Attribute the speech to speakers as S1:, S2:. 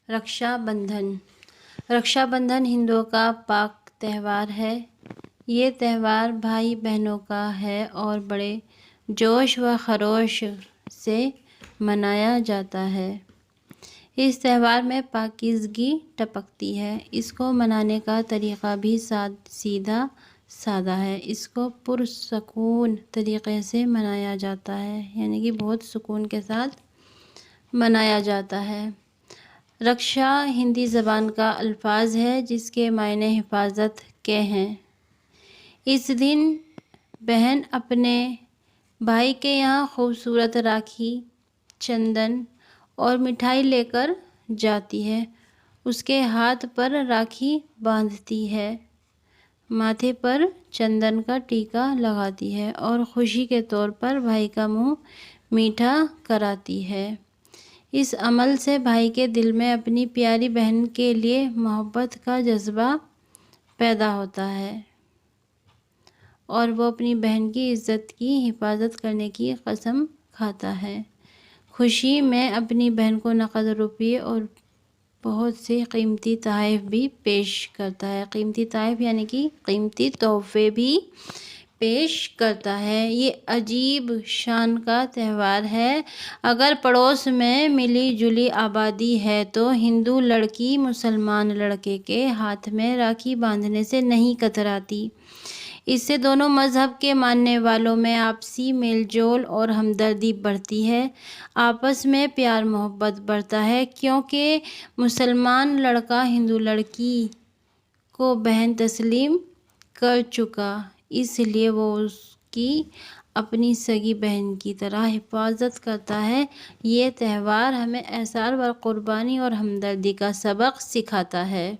S1: رکشا بندھن۔ رکشا بندھن ہندوؤں کا پاک تہوار ہے۔ یہ تہوار بھائی بہنوں کا ہے اور بڑے جوش و خروش سے منایا جاتا ہے۔ اس تہوار میں پاکیزگی ٹپکتی ہے۔ اس کو منانے کا طریقہ بھی سیدھا سادہ ہے۔ اس کو پرسکون طریقے سے منایا جاتا ہے، یعنی کہ بہت سکون کے ساتھ منایا جاتا ہے۔ رکشا ہندی زبان کا الفاظ ہے جس کے معنی حفاظت کے ہیں۔ اس دن بہن اپنے بھائی کے یہاں خوبصورت راکھی، چندن اور مٹھائی لے کر جاتی ہے۔ اس کے ہاتھ پر راکھی باندھتی ہے، ماتھے پر چندن کا ٹیکا لگاتی ہے اور خوشی کے طور پر بھائی کا منہ میٹھا کراتی ہے۔ اس عمل سے بھائی کے دل میں اپنی پیاری بہن کے لیے محبت کا جذبہ پیدا ہوتا ہے اور وہ اپنی بہن کی عزت کی حفاظت کرنے کی قسم کھاتا ہے۔ خوشی میں اپنی بہن کو نقد روپے اور بہت سے قیمتی تحائف بھی پیش کرتا ہے۔ قیمتی تحائف یعنی کہ قیمتی تحفے بھی پیش کرتا ہے۔ یہ عجیب شان کا تہوار ہے۔ اگر پڑوس میں ملی جلی آبادی ہے تو ہندو لڑکی مسلمان لڑکے کے ہاتھ میں راکھی باندھنے سے نہیں کتراتی۔ اس سے دونوں مذہب کے ماننے والوں میں آپسی میل جول اور ہمدردی بڑھتی ہے، آپس میں پیار محبت بڑھتا ہے، کیونکہ مسلمان لڑکا ہندو لڑکی کو بہن تسلیم کر چکا، اس لیے وہ اس کی اپنی سگی بہن کی طرح حفاظت کرتا ہے۔ یہ تہوار ہمیں ایثار و قربانی اور ہمدردی کا سبق سکھاتا ہے۔